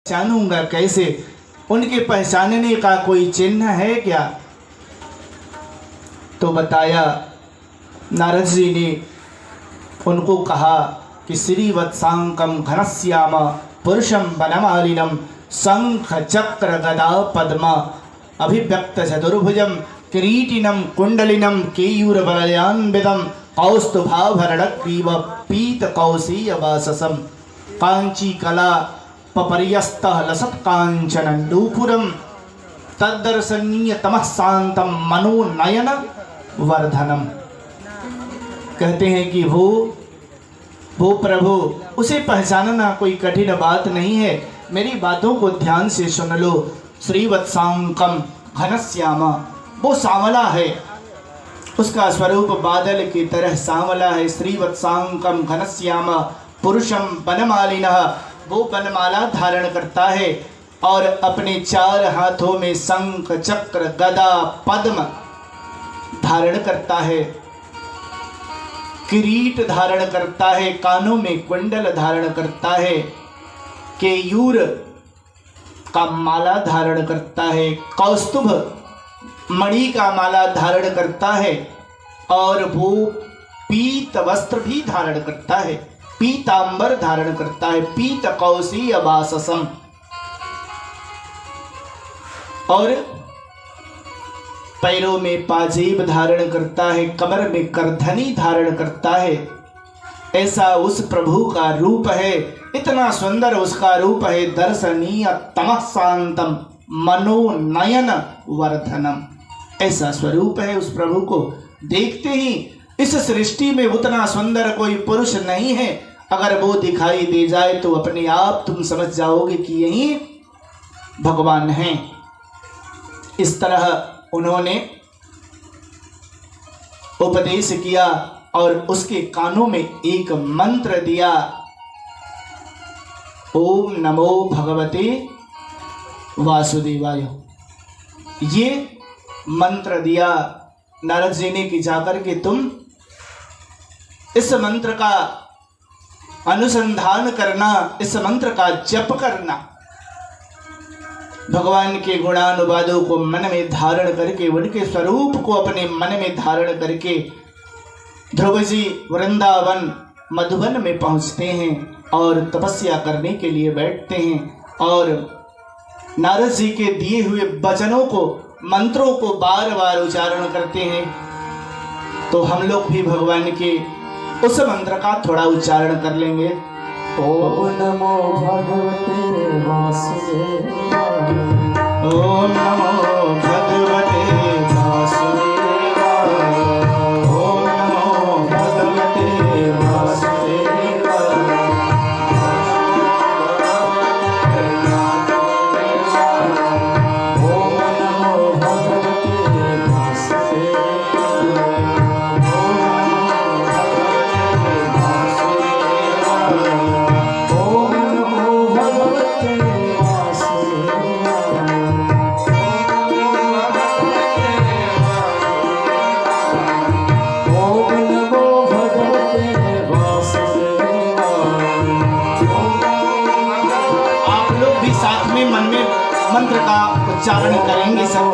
पहचानूंगा कैसे? उनके पहचानने का कोई चिन्ह है क्या? तो बताया, नारद जी ने उनको कहा कि श्रीवत्सांकम घनश्याम पुरुषम वनमालिनम शंख चक्र गदा पद्म अभिव्यक्त चतुर्भुजम किरीटिनम कुंडलिनम केयूरवलयान्वितम कौस्तुभाभरणग्रीव पीत कौशीय वाससम कांची कला पपर्यस्त लसत कांचन नूपुरम तद्दर्शनीय तमः शांतम मनोनयन वर्धनम। कहते हैं कि वो प्रभु, उसे पहचानना कोई कठिन बात नहीं है। मेरी बातों को ध्यान से सुन लो। श्रीवत्सांकम घनश्याम, वो सांवला है, उसका स्वरूप बादल की तरह सांवला है। श्रीवत्सांकम घनश्याम पुरुषम वनमालिनः, वो वनमाला धारण करता है और अपने 4 हाथों में शंख चक्र गदा पद्म धारण करता है, किरीट धारण करता है, कानों में कुंडल धारण करता है, केयूर का माला धारण करता है, कौस्तुभ मणि का माला धारण करता है और वो पीत वस्त्र भी धारण करता है, पीतांबर धारण करता है, पीत कौशीय वाससम, और पैरों में पाजेब धारण करता है, कमर में करधनी धारण करता है। ऐसा उस प्रभु का रूप है, इतना सुंदर उसका रूप है। दर्शनीय तमः शांतम मनोनयन वर्धनम, ऐसा स्वरूप है उस प्रभु को। देखते ही इस सृष्टि में उतना सुंदर कोई पुरुष नहीं है। अगर वो दिखाई दे जाए तो अपने आप तुम समझ जाओगे कि यही भगवान हैं। इस तरह उन्होंने उपदेश किया और उसके कानों में एक मंत्र दिया, ओम नमो भगवते वासुदेवाय। ये मंत्र दिया नारद जी ने कि जाकर के तुम इस मंत्र का अनुसंधान करना, इस मंत्र का जप करना, भगवान के गुणानुवादों को मन में धारण करके, उनके स्वरूप को अपने मन में धारण करके ध्रुव जी वृंदावन मधुबन में पहुंचते हैं और तपस्या करने के लिए बैठते हैं और नारद जी के दिए हुए वचनों को, मंत्रों को बार बार उच्चारण करते हैं। तो हम लोग भी भगवान के उस मंत्र का थोड़ा उच्चारण कर लेंगे। ओम नमो भगवते वासुदेवाय, ओम नमो भगवते वासुदेवाय, ओम नमो भगवते वासुदेवाय, ओम नमो भगवते वासुदेवाय, ओम नमो भगवते मंत्र का उच्चारण करेंगे सब।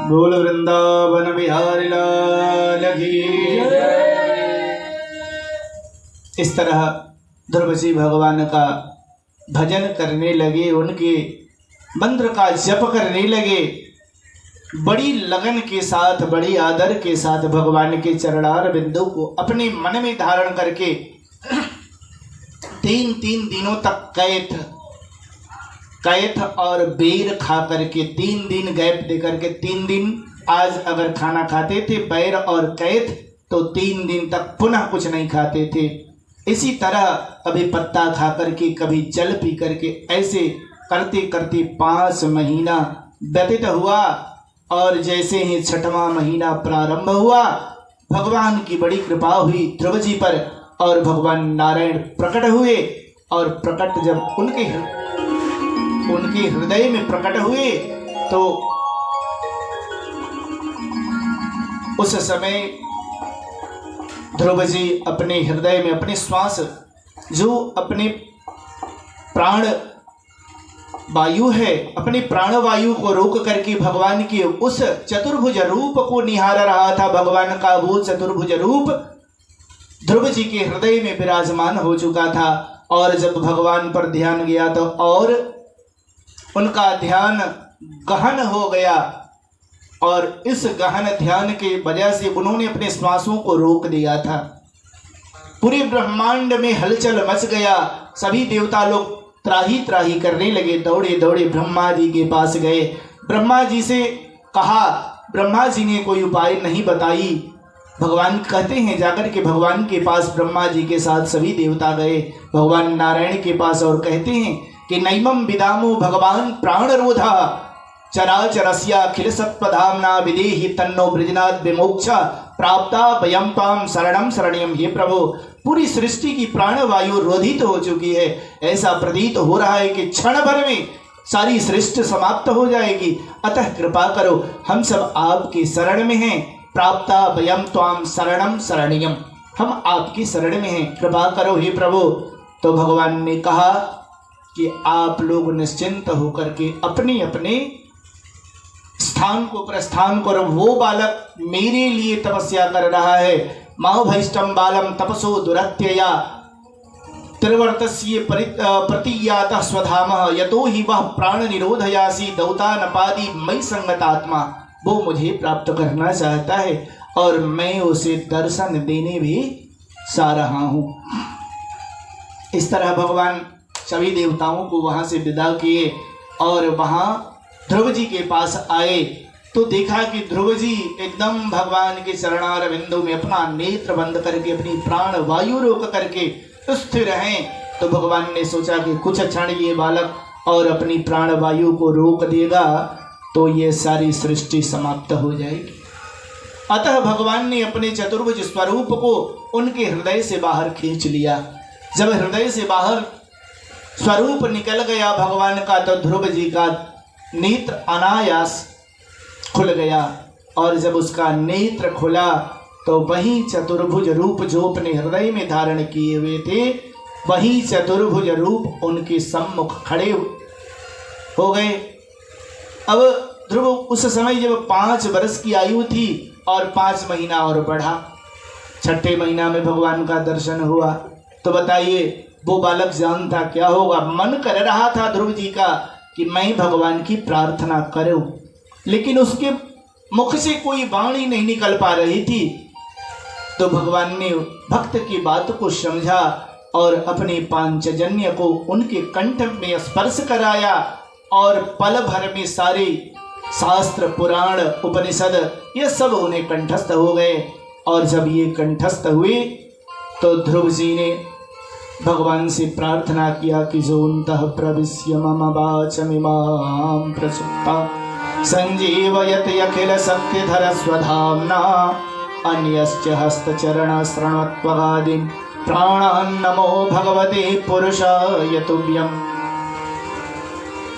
बोल वृंदावन बिहारी लाल की। इस तरह ध्रुव जी भगवान का भजन करने लगे, उनके मंत्र का जप करने लगे, बड़ी लगन के साथ, बड़ी आदर के साथ भगवान के चरणार बिंदु को अपने मन में धारण करके 3 दिनों तक कैथ और बेर खा करके 3 दिन गैप दे करके 3 दिन आज अगर खाना खाते थे बैर और कैथ तो 3 दिन तक पुनः कुछ नहीं खाते थे। इसी तरह कभी पत्ता खा करके कभी जल पी करके ऐसे करते करते 5 महीना व्यतीत हुआ। और जैसे ही 6वां महीना प्रारंभ हुआ, भगवान की बड़ी कृपा हुई ध्रुव जी पर और भगवान नारायण प्रकट हुए। और प्रकट जब उनके हृदय में प्रकट हुए तो उस समय ध्रुव जी अपने हृदय में अपने श्वास जो अपने प्राण वायु है, अपने प्राण वायु को रोक करके भगवान के उस चतुर्भुज रूप को निहार रहा था। भगवान का वो चतुर्भुज रूप ध्रुव जी के हृदय में विराजमान हो चुका था। और जब भगवान पर ध्यान गया तो और उनका ध्यान गहन हो गया। और इस गहन ध्यान के वजह से उन्होंने अपने श्वासों को रोक दिया था। पूरे ब्रह्मांड में हलचल मच गया। सभी देवता लोग त्राही त्राही करने लगे, दौड़े दौड़े ब्रह्मा जी के पास गए, ब्रह्मा जी से कहा। ब्रह्मा जी ने कोई उपाय नहीं बताई। भगवान कहते हैं जाकर के भगवान के पास ब्रह्मा जी के साथ सभी देवता गए भगवान नारायण के पास और कहते हैं कि नैमं विदामो भगवान प्राणरोधा चराचरस्य अखिल सत्पधाम्ना विदेहि तन्नो बृजनाथ विमोक्षा प्राप्ता वयं त्वां शरणं शरण्यं। हे प्रभु, पूरी सृष्टि की प्राणवायु रोधित हो चुकी है। ऐसा प्रतीत हो रहा है कि क्षण भर में सारी सृष्टि समाप्त हो जाएगी। अतः कृपा करो, हम सब आपकी शरण में हैं। प्राप्ता वयं त्वां शरणं शरण्यं, हम आपकी शरण में हैं, कृपा करो हे प्रभु। तो भगवान ने कहा कि आप लोग निश्चिंत होकर के अपने अपने स्थान को प्रस्थान करो। वो बालक मेरे लिए तपस्या कर रहा है। माओ भैष्टम बालम तपसो दुरत्यया त्रिवर्तस्य प्रतियातः स्वधामः यतो हि वह प्राण निरोधयासी दौता नपादी मई संगतात्मा। वो मुझे प्राप्त करना चाहता है और मैं उसे दर्शन देने भी सा रहा हूँ। इस तरह भगवान सभी देवताओं को वहाँ से विदा किए और वहाँ ध्रुव जी के पास आए तो देखा कि ध्रुव जी एकदम भगवान के चरणार बिंदु में अपना नेत्र बंद करके अपनी प्राण वायु रोक करके स्थिर हैं। तो भगवान ने सोचा कि कुछ क्षण ये बालक और अपनी प्राण वायु को रोक देगा तो ये सारी सृष्टि समाप्त हो जाएगी। अतः भगवान ने अपने चतुर्भुज स्वरूप को उनके हृदय से बाहर खींच लिया। जब हृदय से बाहर स्वरूप निकल गया भगवान का तो ध्रुव जी का नेत्र अनायास खुल गया। और जब उसका नेत्र खुला तो वही चतुर्भुज रूप जो अपने हृदय में धारण किए हुए थे, वही चतुर्भुज रूप उनके सम्मुख खड़े हो गए। अब ध्रुव उस समय जब 5 वर्ष की आयु थी और 5 महीना और बढ़ा, 6ठे महीना में भगवान का दर्शन हुआ। तो बताइए वो बालक जानता क्या होगा। मन कर रहा था ध्रुव जी का कि मैं भगवान की प्रार्थना करूं, लेकिन उसके मुख से कोई वाणी नहीं निकल पा रही थी। तो भगवान ने भक्त की बात को समझा और अपने पांचजन्य को उनके कंठ में स्पर्श कराया और पल भर में सारे शास्त्र पुराण उपनिषद ये सब उन्हें कंठस्थ हो गए। और जब ये कंठस्थ हुए तो ध्रुव जी ने भगवान से प्रार्थना किया कि जोन्तः प्रविश्य मम वाचमिमां प्रसुप्ता संजीवयत अखिल शक्तिधर स्वधाम्ना अन्यश्च हस्तचरण शृण्वत्वगादिं प्राणान् नमो भगवते पुरुषाय तुभ्यम्।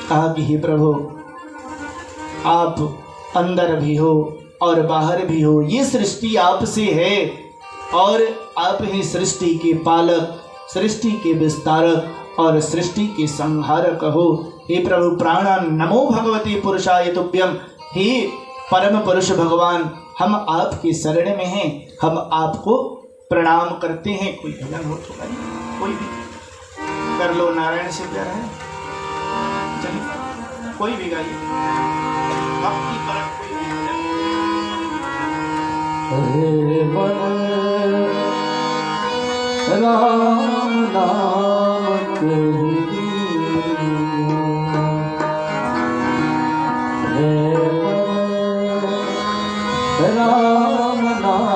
कहा कि हे प्रभु, आप अंदर भी हो और बाहर भी हो, ये सृष्टि आपसे है और आप ही सृष्टि के पालक, सृष्टि के विस्तारक और सृष्टि के संहारक हो। हे प्रभु, प्राणान् नमो भगवते पुरुषाय तुभ्यम्। हे परम पुरुष भगवान, हम आपकी शरण में हैं, हम आपको प्रणाम करते हैं। कोई भजन हो तो गाइए, कोई भी कर लो, नारायण से प्यार है, चलिए कोई भी गाइए, भक्ति परक कोई भी भजन। राम नाम राम नाम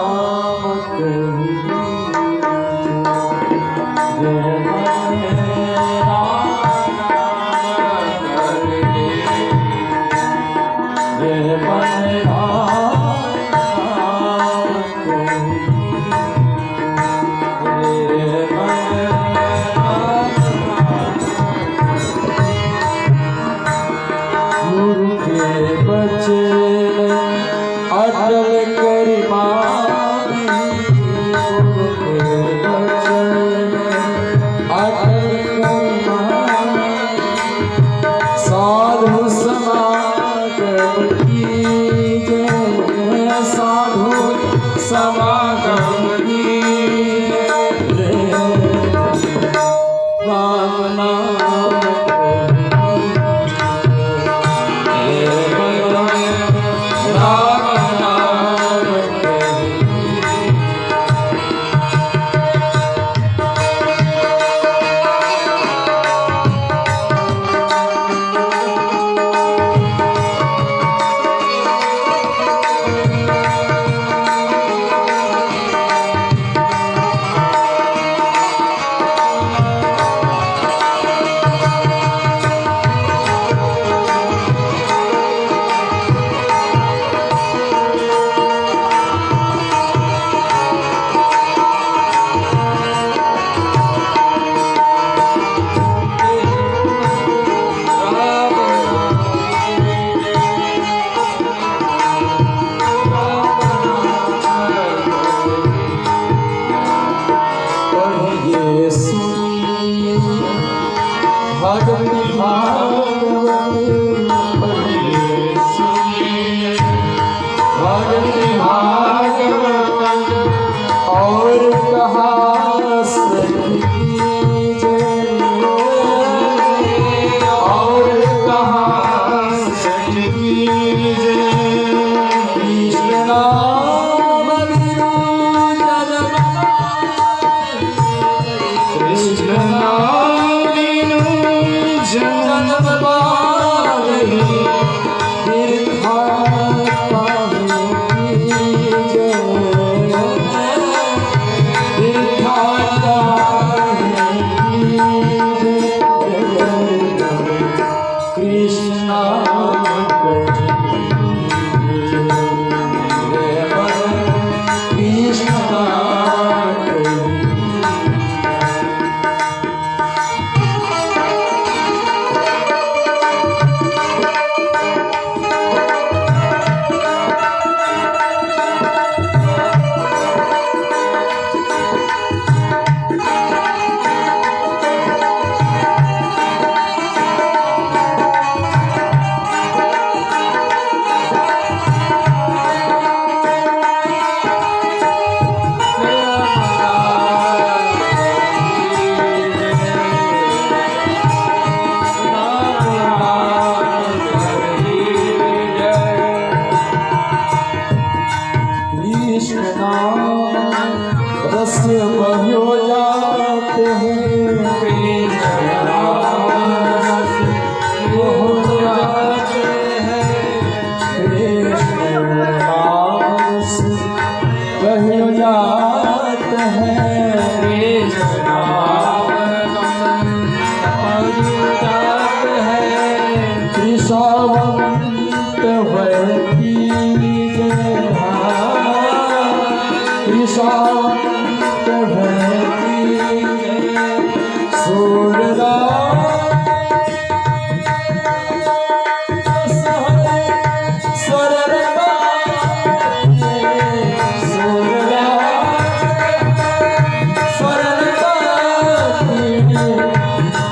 रस बहो जाते हैं, कृष्ण नाम रस बहो जाते हैं, कृष्ण नाम रस बहो जाते हैं, कृष्ण नाम रस बहो जाते हैं, कृष्णवंत वैती कृष्णवंत वैती सूरदा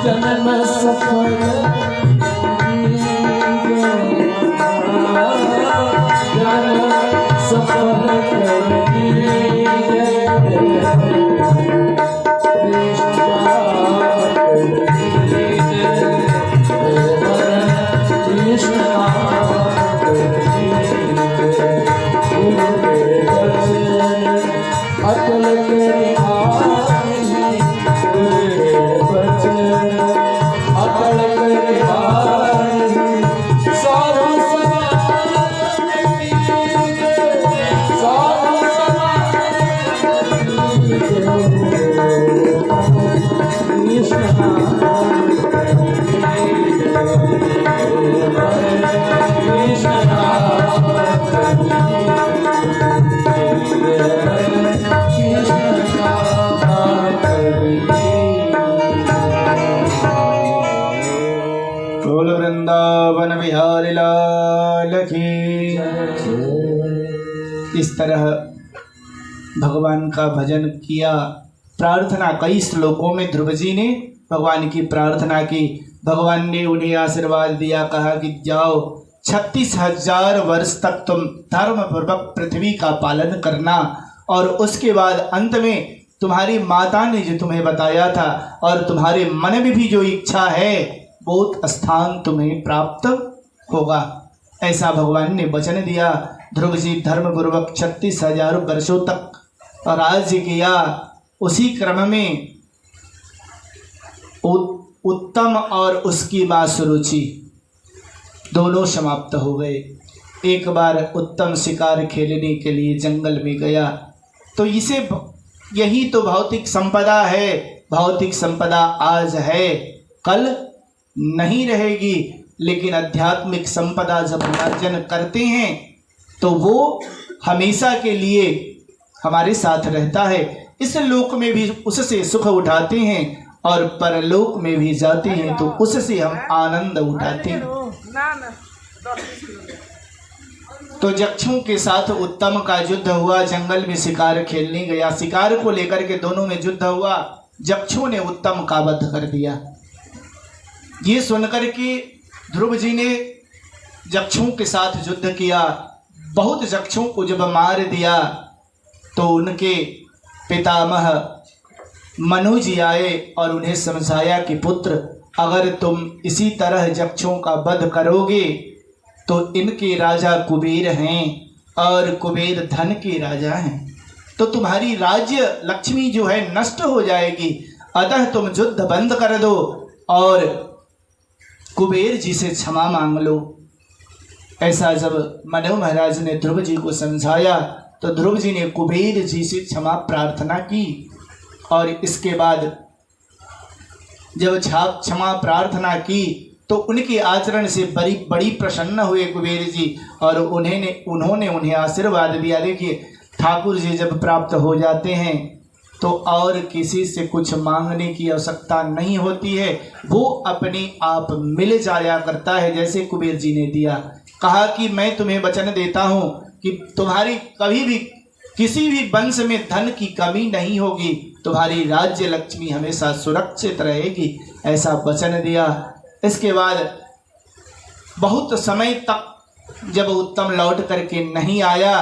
जन्म सफल सफल अटल के अटल बोल वृंदावन बिहारी लाल की। इस तरह भगवान का भजन किया, प्रार्थना कई श्लोकों में ध्रुव जी ने भगवान की प्रार्थना की। भगवान ने उन्हें आशीर्वाद दिया, कहा कि जाओ 36,000 वर्ष तक तुम धर्म पूर्वक पृथ्वी का पालन करना, और उसके बाद अंत में तुम्हारी माता ने जो तुम्हें बताया था और तुम्हारे मन में भी जो इच्छा है वो स्थान तुम्हें प्राप्त होगा। ऐसा भगवान ने वचन दिया। ध्रुव जी धर्म पूर्वक 36,000 वर्षों तक राज्य किया। उसी क्रम में उत्तम और उसकी मां सुरुचि दोनों समाप्त हो गए। एक बार उत्तम शिकार खेलने के लिए जंगल में गया, तो इसे यही तो भौतिक संपदा है। भौतिक संपदा आज है, कल नहीं रहेगी, लेकिन आध्यात्मिक संपदा जब अर्जन करते हैं तो वो हमेशा के लिए हमारे साथ रहता है। इस लोक में भी उससे सुख उठाते हैं और परलोक में भी जाते हैं तो उससे हम आनंद उठाते हैं। तो जक्षों के साथ उत्तम का युद्ध हुआ। जंगल में शिकार खेलने गया, शिकार को लेकर के दोनों में युद्ध हुआ। जक्षों ने उत्तम का वध कर दिया। ये सुनकर के ध्रुव जी ने जक्षों के साथ युद्ध किया। बहुत जक्षों को जब मार दिया तो उनके पितामह मनु जी आए और उन्हें समझाया कि पुत्र, अगर तुम इसी तरह जक्षों का वध करोगे तो इनके राजा कुबेर हैं और कुबेर धन के राजा हैं, तो तुम्हारी राज्य लक्ष्मी जो है नष्ट हो जाएगी। अतः तुम युद्ध बंद कर दो और कुबेर जी से क्षमा मांग लो। ऐसा जब मनु महाराज ने ध्रुव जी को समझाया तो ध्रुव जी ने कुबेर जी से क्षमा प्रार्थना की। और इसके बाद जब क्षमा प्रार्थना की तो उनके आचरण से बड़ी प्रसन्न हुए कुबेर जी, और उन्होंने उन्हें आशीर्वाद दिया। देखिए, ठाकुर जी जब प्राप्त हो जाते हैं तो और किसी से कुछ मांगने की आवश्यकता नहीं होती है, वो अपने आप मिल जाया करता है। जैसे कुबेर जी ने दिया, कहा कि मैं तुम्हें वचन देता हूँ कि तुम्हारी कभी भी किसी भी वंश में धन की कमी नहीं होगी, तुम्हारी राज्य लक्ष्मी हमेशा सुरक्षित रहेगी, ऐसा वचन दिया। इसके बाद बहुत समय तक जब उत्तम लौट करके नहीं आया,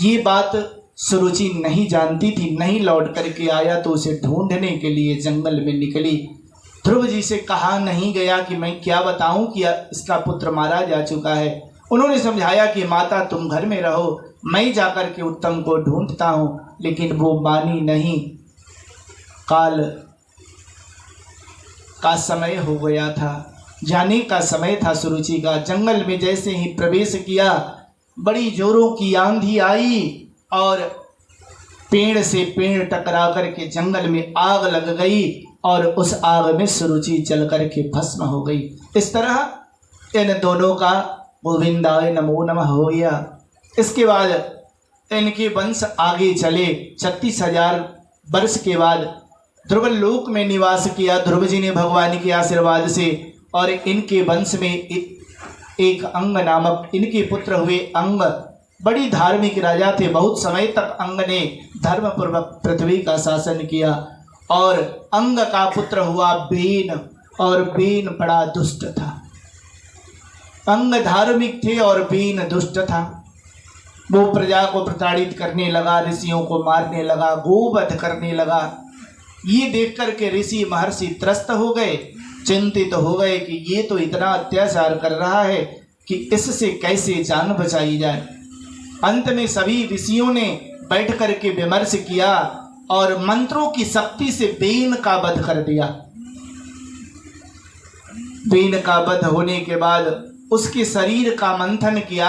ये बात सुरुचि नहीं जानती थी, नहीं लौट करके आया तो उसे ढूंढने के लिए जंगल में निकली। ध्रुव जी से कहा नहीं गया कि मैं क्या बताऊं कि इसका पुत्र मारा जा चुका है। उन्होंने समझाया कि माता तुम घर में रहो, मैं जाकर के उत्तम को ढूंढता हूँ, लेकिन वो मानी नहीं। काल का समय हो गया था, जाने का समय था सुरुचि का। जंगल में जैसे ही प्रवेश किया, बड़ी जोरों की आंधी आई और पेड़ से पेड़ टकरा करके जंगल में आग लग गई और उस आग में सुरुचि जल करके भस्म हो गई। इस तरह इन दोनों का गोविंदाय नमो नमः हो गया। इसके बाद इनके वंश आगे चले। 36,000 वर्ष के बाद ध्रुव लोक में निवास किया ध्रुव जी ने भगवान के आशीर्वाद से, और इनके वंश में एक अंग नामक इनके पुत्र हुए। अंग बड़ी धार्मिक राजा थे। बहुत समय तक अंग ने धर्मपूर्वक पृथ्वी का शासन किया। और अंग का पुत्र हुआ बेन, और बेन बड़ा दुष्ट था। अंग धार्मिक थे और बेन दुष्ट था। वो प्रजा को प्रताड़ित करने लगा, ऋषियों को मारने लगा, गोवध करने लगा। ये देख कर के ऋषि महर्षि त्रस्त हो गए, चिंतित हो गए कि ये तो इतना अत्याचार कर रहा है कि इससे कैसे जान बचाई जाए। अंत में सभी ऋषियों ने बैठ कर के विमर्श किया और मंत्रों की शक्ति से बेन का वध कर दिया। बेन का वध होने के बाद उसके शरीर का मंथन किया।